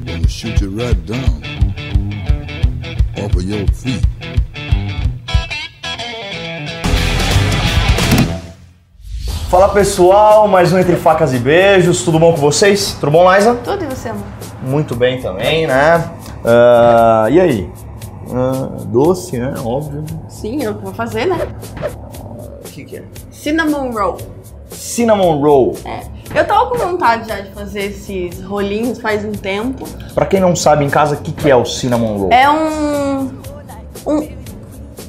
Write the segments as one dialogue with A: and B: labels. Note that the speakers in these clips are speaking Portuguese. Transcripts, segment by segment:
A: Gonna shoot you right down off of your feet.
B: Fala pessoal, mais um Entre Facas e Beijos, tudo bom com vocês? Tudo bom, Liza?
C: Tudo, e você, amor?
B: Muito bem também, né? E aí? Doce, né? Óbvio.
C: Sim, eu vou fazer, né?
B: O que é?
C: Cinnamon roll.
B: Cinnamon Roll.
C: É. Eu tava com vontade já de fazer esses rolinhos faz um tempo.
B: Pra quem não sabe em casa, o que é o Cinnamon Roll?
C: É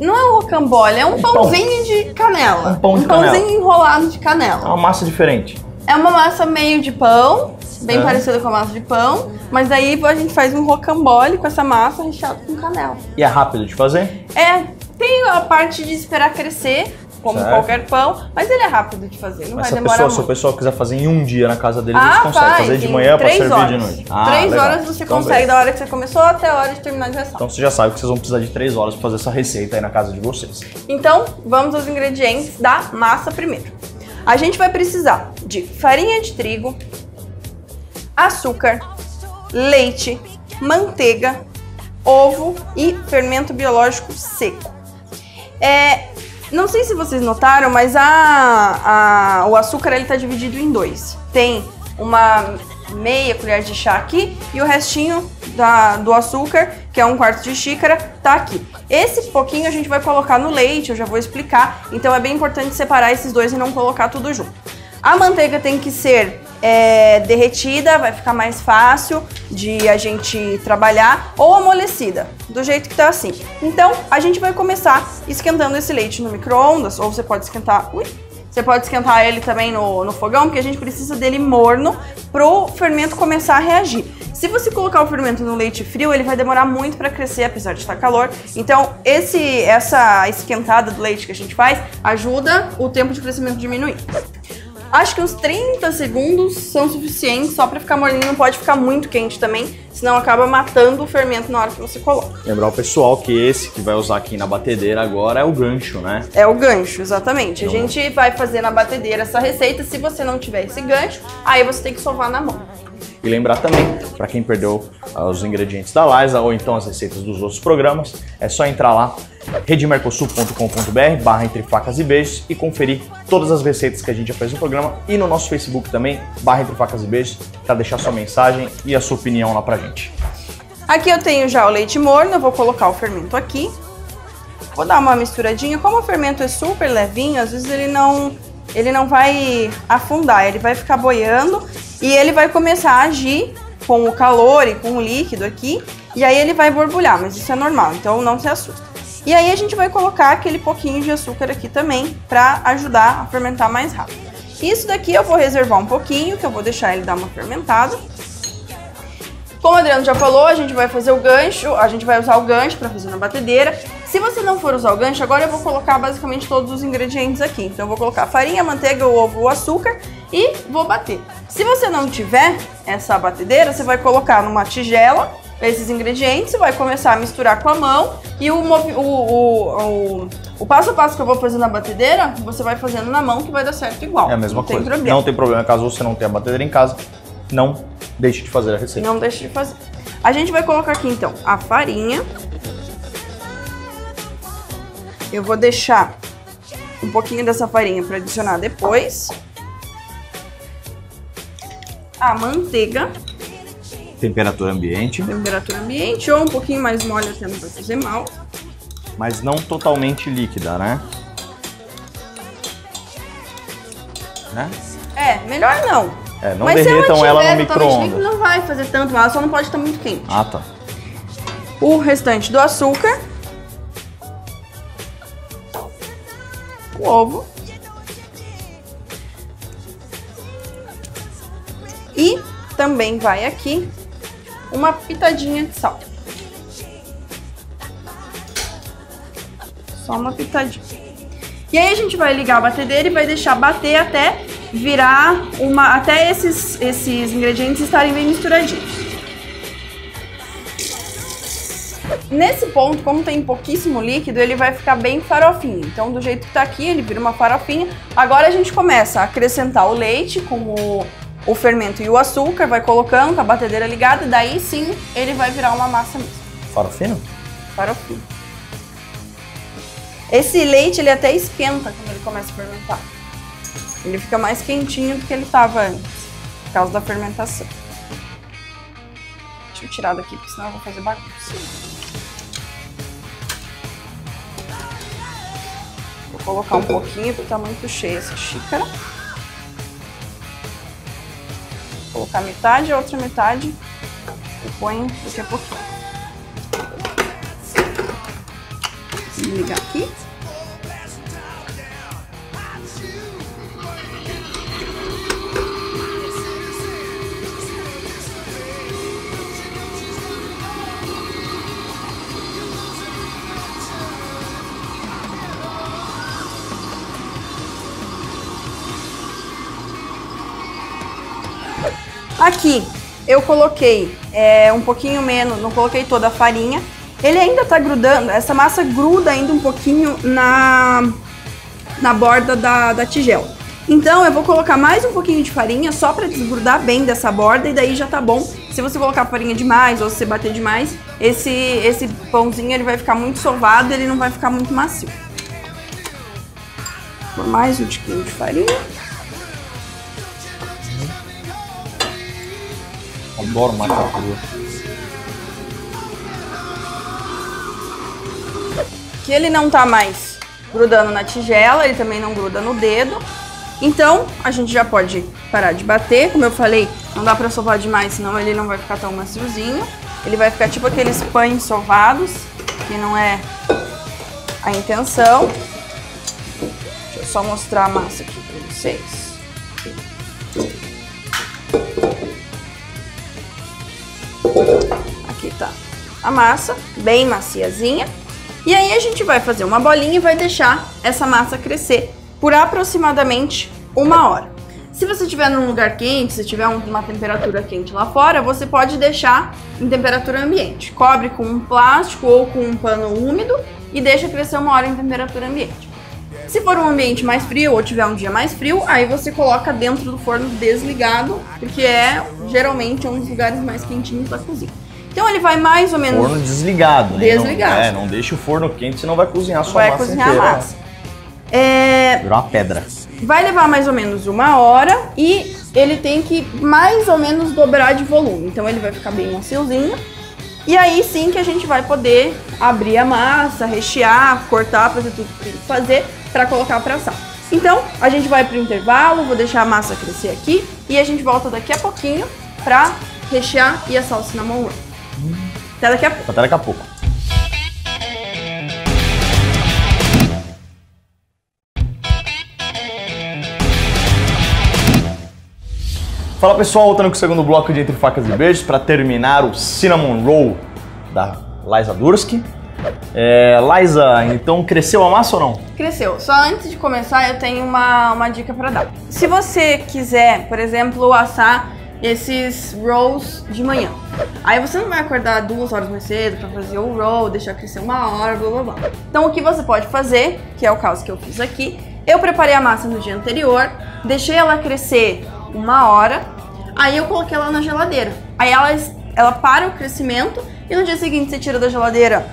C: não é um rocambole, é um pãozinho de canela.
B: Um pão de canela.
C: Pãozinho enrolado de
B: É
C: canela.
B: uma massa diferente.
C: É uma massa meio de pão, bem parecida com a massa de pão, mas aí a gente faz um rocambole com essa massa recheada com canela.
B: E é rápido de fazer?
C: Tem a parte de esperar crescer, como
B: certo.
C: Qualquer pão, mas ele é rápido de fazer, não
B: Mas
C: vai demorar muito.
B: se o pessoal quiser fazer em um dia na casa deles, eles conseguem fazer de manhã pra servir de noite.
C: 3
B: legal.
C: horas você
B: Então,
C: consegue, da hora que você começou até a hora de terminar de assar.
B: Então você já sabe que vocês vão precisar de 3 horas pra fazer essa receita aí na casa de vocês.
C: Então, vamos aos ingredientes da massa primeiro. A gente vai precisar de farinha de trigo, açúcar, leite, manteiga, ovo e fermento biológico seco. Não sei se vocês notaram, mas o açúcar ele tá dividido em dois. Tem uma meia colher de chá aqui e o restinho do açúcar, que é 1/4 de xícara, tá aqui. Esse pouquinho a gente vai colocar no leite, eu já vou explicar. Então é bem importante separar esses dois e não colocar tudo junto. A manteiga tem que ser derretida, vai ficar mais fácil de a gente trabalhar, ou amolecida, do jeito que tá assim. Então, a gente vai começar esquentando esse leite no micro-ondas, ou você pode esquentar, você pode esquentar ele também no fogão, porque a gente precisa dele morno pro fermento começar a reagir. Se você colocar o fermento no leite frio, ele vai demorar muito para crescer, apesar de estar calor. Então, essa esquentada do leite que a gente faz ajuda o tempo de crescimento a diminuir. Acho que uns 30 segundos são suficientes só para ficar morninho, não pode ficar muito quente também, senão acaba matando o fermento na hora que você coloca.
B: Lembrar o pessoal que esse que vai usar aqui na batedeira agora é o gancho, né?
C: É o gancho, exatamente. A gente vai fazer na batedeira essa receita, se você não tiver esse gancho, aí você tem que sovar na mão.
B: E lembrar também, para quem perdeu os ingredientes da Liza ou então as receitas dos outros programas, é só entrar lá, redemercosul.com.br/Entre Facas e Beijos e conferir todas as receitas que a gente já fez no programa e no nosso Facebook também, /Entre Facas e Beijos, para deixar sua mensagem e a sua opinião lá pra gente.
C: Aqui eu tenho já o leite morno, eu vou colocar o fermento aqui. Vou dar uma misturadinha. Como o fermento é super levinho, às vezes ele não vai afundar, ele vai ficar boiando e ele vai começar a agir com o calor e com o líquido aqui, e aí ele vai borbulhar, mas isso é normal, então não se assusta. E aí a gente vai colocar aquele pouquinho de açúcar aqui também para ajudar a fermentar mais rápido. Isso daqui eu vou reservar um pouquinho, que eu vou deixar ele dar uma fermentada. Como o Adriano já falou, a gente vai fazer o gancho, a gente vai usar o gancho para fazer na batedeira. Se você não for usar o gancho, agora eu vou colocar basicamente todos os ingredientes aqui. Então eu vou colocar farinha, manteiga, o ovo, o açúcar e vou bater. Se você não tiver essa batedeira, você vai colocar numa tigela esses ingredientes, você vai começar a misturar com a mão e o passo a passo que eu vou fazer na batedeira, você vai fazendo na mão que vai dar certo igual.
B: É a mesma coisa.
C: Problema.
B: Não tem problema, caso você não tenha batedeira em casa, não deixe de fazer a receita.
C: Não deixe de fazer. A gente vai colocar aqui então a farinha. Eu vou deixar um pouquinho dessa farinha para adicionar depois. A manteiga.
B: Temperatura ambiente.
C: Temperatura ambiente, ou um pouquinho mais mole até não vai fazer mal.
B: Mas não totalmente líquida, né?
C: Melhor não.
B: Não
C: mas
B: derretam
C: se
B: ela no
C: tiver totalmente líquida,
B: micro-ondas.
C: não vai fazer tanto mal, ela só não pode estar muito quente.
B: Ah, tá.
C: O restante do açúcar. O ovo. E também vai aqui uma pitadinha de sal. Só uma pitadinha. E aí a gente vai ligar a batedeira e vai deixar bater até virar até esses ingredientes estarem bem misturadinhos. Nesse ponto, como tem pouquíssimo líquido, ele vai ficar bem farofinho. Então, do jeito que tá aqui, ele vira uma farofinha. Agora a gente começa a acrescentar o leite com o fermento e o açúcar, vai colocando com a batedeira ligada, daí sim ele vai virar uma massa mesmo.
B: Farofinho?
C: Farofinho. Esse leite, ele até esquenta quando ele começa a fermentar. Ele fica mais quentinho do que ele estava antes, por causa da fermentação. Deixa eu tirar daqui, porque senão eu vou fazer bagunça. Vou colocar um pouquinho, porque tá muito cheia essa xícara. Vou colocar metade, a outra metade eu ponho daqui a pouquinho. Vou ligar aqui. Aqui eu coloquei um pouquinho menos, não coloquei toda a farinha. Ele ainda tá grudando, essa massa gruda ainda um pouquinho na borda da tigela. Então eu vou colocar mais um pouquinho de farinha só para desgrudar bem dessa borda e daí já tá bom. Se você colocar farinha demais ou se você bater demais, esse pãozinho ele vai ficar muito sovado e ele não vai ficar muito macio. Vou mais um tiquinho de farinha.
B: Adoro massa crua.
C: Que ele não tá mais grudando na tigela, ele também não gruda no dedo. Então, a gente já pode parar de bater. Como eu falei, não dá pra sovar demais, senão ele não vai ficar tão maciozinho. Ele vai ficar tipo aqueles pães sovados, que não é a intenção. Deixa eu só mostrar a massa aqui pra vocês. Aqui tá a massa, bem maciazinha. E aí a gente vai fazer uma bolinha e vai deixar essa massa crescer por aproximadamente 1 hora. Se você estiver num lugar quente, se tiver uma temperatura quente lá fora, você pode deixar em temperatura ambiente. Cobre com um plástico ou com um pano úmido e deixa crescer 1 hora em temperatura ambiente. Se for um ambiente mais frio ou tiver um dia mais frio, aí você coloca dentro do forno desligado, porque é geralmente um dos lugares mais quentinhos da cozinha. Então ele vai mais ou menos...
B: Forno desligado, né?
C: Desligado.
B: Não deixa o forno quente, senão vai cozinhar a sua
C: vai
B: massa
C: cozinhar
B: inteira.
C: A massa.
B: Virar uma pedra.
C: Vai levar mais ou menos 1 hora e ele tem que mais ou menos dobrar de volume. Então ele vai ficar bem maciozinho. E aí sim que a gente vai poder abrir a massa, rechear, cortar, fazer tudo que tem que fazer para colocar para assar. Então a gente vai pro intervalo, vou deixar a massa crescer aqui e a gente volta daqui a pouquinho para rechear e assar o cinnamon roll. Até daqui a pouco.
B: Até daqui a pouco. Fala pessoal, voltando com o segundo bloco de Entre Facas e Beijos para terminar o Cinnamon Roll da Liza Durski. Liza, então cresceu a massa ou não?
C: Cresceu. Só antes de começar eu tenho uma dica para dar. Se você quiser, por exemplo, assar esses rolls de manhã, aí você não vai acordar 2 horas mais cedo para fazer o roll, deixar crescer 1 hora, blá blá blá. Então o que você pode fazer, que é o caso que eu fiz aqui, eu preparei a massa no dia anterior, deixei ela crescer 1 hora, aí eu coloquei ela na geladeira. Aí ela para o crescimento e no dia seguinte você tira da geladeira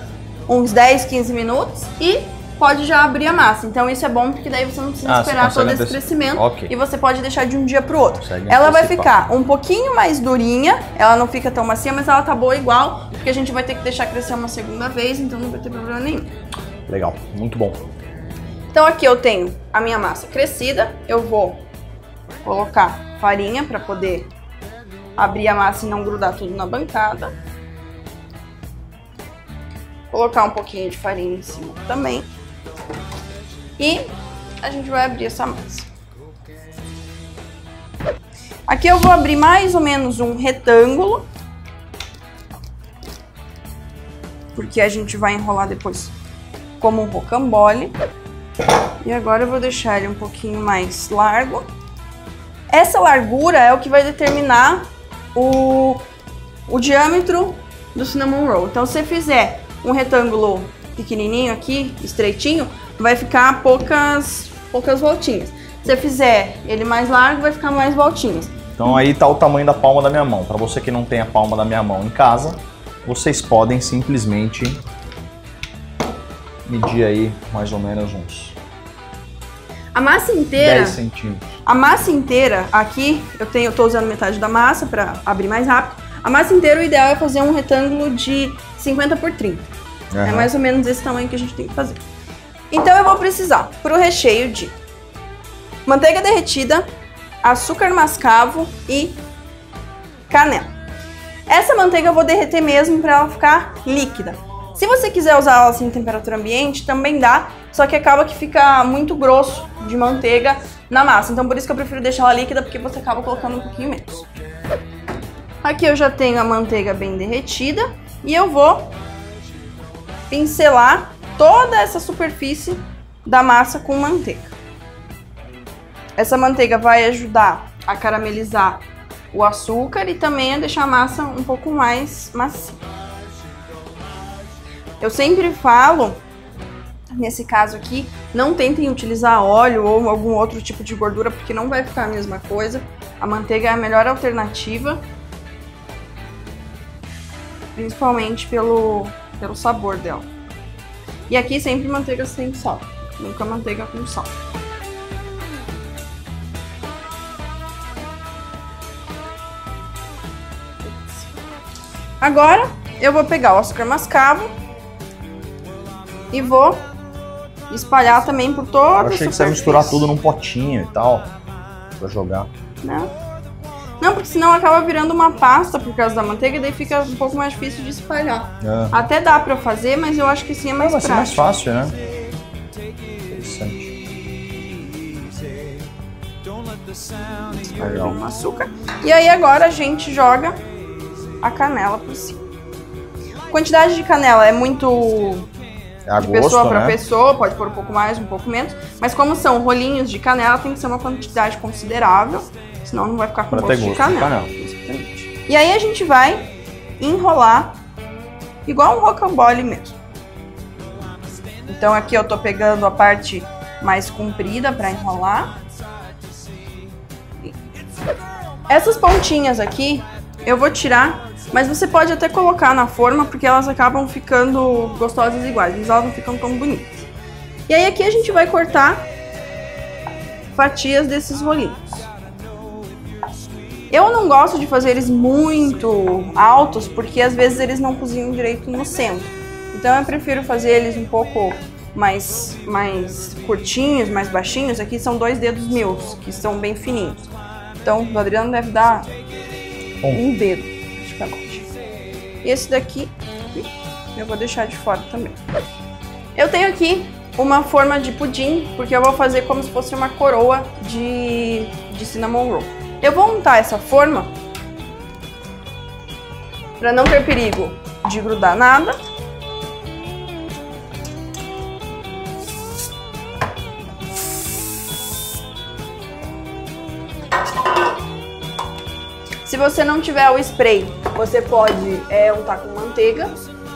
C: uns 10, 15 minutos e pode já abrir a massa. Então isso é bom porque daí você não precisa esperar todo esse crescimento e você pode deixar de um dia pro outro. Ela vai ficar um pouquinho mais durinha, ela não fica tão macia, mas ela tá boa igual, porque a gente vai ter que deixar crescer uma segunda vez, então não vai ter problema nenhum.
B: Legal, muito bom.
C: Então aqui eu tenho a minha massa crescida, eu vou colocar farinha para poder abrir a massa e não grudar tudo na bancada. Colocar um pouquinho de farinha em cima também. E a gente vai abrir essa massa. Aqui eu vou abrir mais ou menos um retângulo, porque a gente vai enrolar depois como um rocambole. E agora eu vou deixar ele um pouquinho mais largo. Essa largura é o que vai determinar o diâmetro do cinnamon roll. Então se você fizer um retângulo pequenininho aqui, estreitinho, vai ficar poucas voltinhas. Se você fizer ele mais largo, vai ficar mais voltinhas.
B: Então aí tá o tamanho da palma da minha mão. Para você que não tem a palma da minha mão em casa, vocês podem simplesmente medir aí mais ou menos uns
C: a massa inteira,
B: 10 centímetros.
C: A massa inteira aqui, eu tô usando metade da massa para abrir mais rápido. A massa inteira, o ideal é fazer um retângulo de 50 por 30.
B: Uhum.
C: É mais ou menos esse tamanho que a gente tem que fazer. Então eu vou precisar pro recheio de manteiga derretida, açúcar mascavo e canela. Essa manteiga eu vou derreter mesmo para ela ficar líquida. Se você quiser usar ela assim em temperatura ambiente, também dá, só que acaba que fica muito grosso de manteiga na massa. Então por isso que eu prefiro deixar ela líquida, porque você acaba colocando um pouquinho menos. Aqui eu já tenho a manteiga bem derretida e eu vou pincelar toda essa superfície da massa com manteiga. Essa manteiga vai ajudar a caramelizar o açúcar e também a deixar a massa um pouco mais macia. Eu sempre falo, nesse caso aqui, não tentem utilizar óleo ou algum outro tipo de gordura, porque não vai ficar a mesma coisa. A manteiga é a melhor alternativa, principalmente pelo sabor dela. E aqui sempre manteiga sem sal, nunca manteiga com sal. Agora eu vou pegar o açúcar mascavo e vou espalhar também por toda a superfície.
B: Eu achei que você ia misturar tudo num potinho e tal, pra jogar.
C: Não, porque senão acaba virando uma pasta por causa da manteiga e daí fica um pouco mais difícil de espalhar. Até dá pra fazer, mas eu acho que sim é mais prático.
B: Vai ser mais fácil, né? Interessante.
C: Legal. Um açúcar. E aí agora a gente joga a canela por cima. A quantidade de canela é muito de pessoa para pessoa, pode pôr um pouco mais, um pouco menos, mas como são rolinhos de canela, tem que ser uma quantidade considerável, senão não vai ficar com gosto de canela. E aí a gente vai enrolar igual um rocambole mesmo. Então aqui eu tô pegando a parte mais comprida para enrolar. Essas pontinhas aqui eu vou tirar, mas você pode até colocar na forma, porque elas acabam ficando gostosas iguais, mas elas não ficam tão bonitas. E aí aqui a gente vai cortar fatias desses rolinhos. Eu não gosto de fazer eles muito altos, porque às vezes eles não cozinham direito no centro. Então eu prefiro fazer eles um pouco mais curtinhos, mais baixinhos. Aqui são 2 dedos meus, que são bem fininhos. Então o Adriano deve dar um dedo, praticamente. E esse daqui eu vou deixar de fora também. Eu tenho aqui uma forma de pudim, porque eu vou fazer como se fosse uma coroa de cinnamon roll. Eu vou untar essa forma para não ter perigo de grudar nada. Se você não tiver o spray, você pode untar com manteiga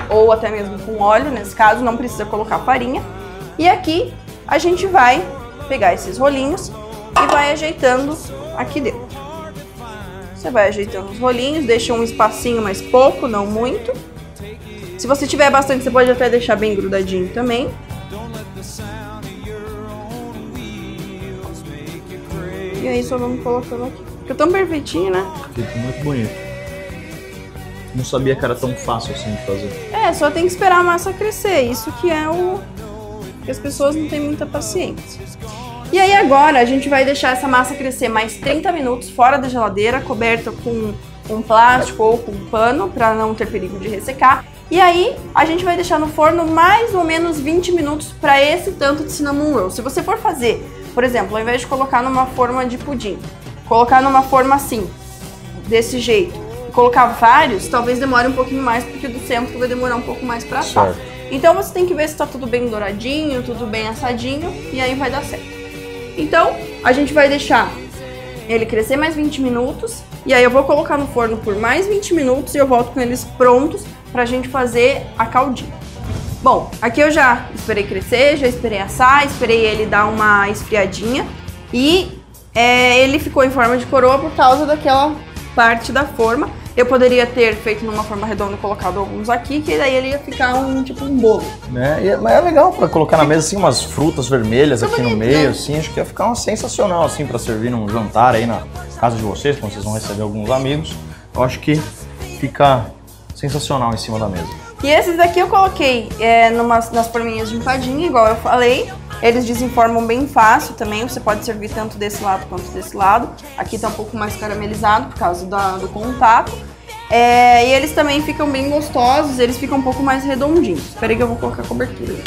C: ou até mesmo com óleo, nesse caso não precisa colocar farinha. E aqui a gente vai pegar esses rolinhos e vai ajeitando aqui dentro. Você vai ajeitando os rolinhos, deixa um espacinho, mas pouco, não muito. Se você tiver bastante, você pode até deixar bem grudadinho também. E aí só vamos colocando aqui. Fica tão perfeitinho, né?
B: Fica muito bonito. Não sabia que era tão fácil assim de fazer.
C: Só tem que esperar a massa crescer. Isso que é o que as pessoas não têm muita paciência. E aí agora a gente vai deixar essa massa crescer mais 30 minutos fora da geladeira, coberta com um plástico ou com um pano, para não ter perigo de ressecar. E aí a gente vai deixar no forno mais ou menos 20 minutos para esse tanto de cinnamon roll. Se você for fazer, por exemplo, ao invés de colocar numa forma de pudim, colocar numa forma assim, desse jeito, e colocar vários, talvez demore um pouquinho mais, porque o do centro vai demorar um pouco mais para assar. Então você tem que ver se tá tudo bem douradinho, tudo bem assadinho, e aí vai dar certo. Então, a gente vai deixar ele crescer mais 20 minutos, e aí eu vou colocar no forno por mais 20 minutos e eu volto com eles prontos pra gente fazer a caldinha. Bom, aqui eu já esperei crescer, já esperei assar, esperei ele dar uma esfriadinha e ele ficou em forma de coroa por causa daquela parte da forma. Eu poderia ter feito numa forma redonda e colocado alguns aqui, que daí ele ia ficar tipo um bolo.
B: Mas é legal pra colocar na mesa assim umas frutas vermelhas aqui no meio,
C: né?
B: assim, acho que ia ficar sensacional assim pra servir num jantar aí na casa de vocês, quando vocês vão receber alguns amigos. Eu acho que fica sensacional em cima da mesa.
C: E esses daqui eu coloquei nas forminhas de empadinha, igual eu falei. Eles desenformam bem fácil também, você pode servir tanto desse lado quanto desse lado. Aqui tá um pouco mais caramelizado por causa do contato. E eles também ficam bem gostosos, eles ficam um pouco mais redondinhos. Espera aí que eu vou colocar a cobertura.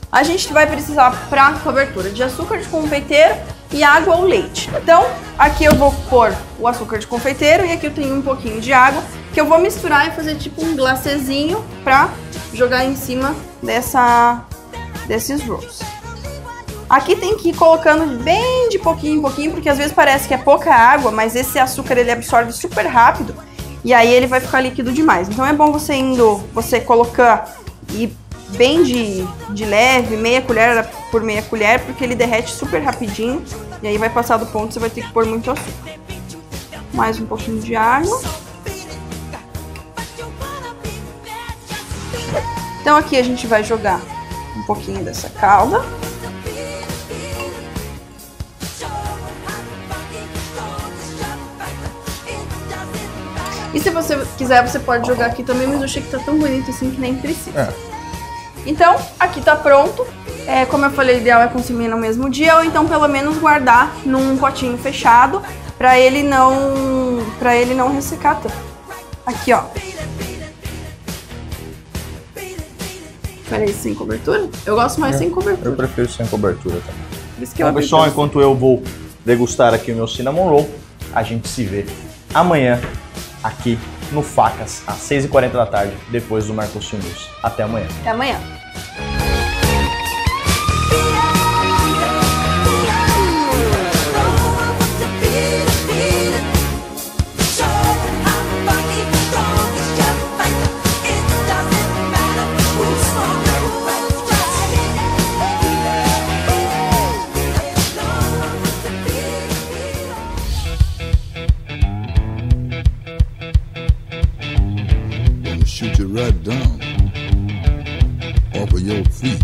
C: A gente vai precisar pra cobertura de açúcar de confeiteiro e água ou leite. Então, aqui eu vou pôr o açúcar de confeiteiro e aqui eu tenho um pouquinho de água que eu vou misturar e fazer tipo um glacezinho pra jogar em cima desses rolls. Aqui tem que ir colocando bem de pouquinho em pouquinho, porque às vezes parece que é pouca água, mas esse açúcar ele absorve super rápido e aí ele vai ficar líquido demais. Então é bom você colocar bem de leve, meia colher por meia colher, porque ele derrete super rapidinho e aí vai passar do ponto, você vai ter que pôr muito açúcar. Mais um pouquinho de água. Então aqui a gente vai jogar um pouquinho dessa calda. E se você quiser, você pode jogar aqui também, mas eu achei que tá tão bonito assim que nem precisa. Então, aqui tá pronto. Como eu falei, o ideal é consumir no mesmo dia, ou então pelo menos guardar num potinho fechado, pra ele não ressecar tanto. Aqui, ó. Peraí, sem cobertura? Eu gosto mais sem cobertura.
B: Eu prefiro sem cobertura também.
C: Por isso que
B: Então, pessoal, enquanto eu vou degustar aqui o meu Cinnamon Roll, a gente se vê amanhã aqui no Facas, às 6h40 da tarde, depois do Mercosul News. Até amanhã.
C: Até amanhã.
A: Shoot you right down off of your feet.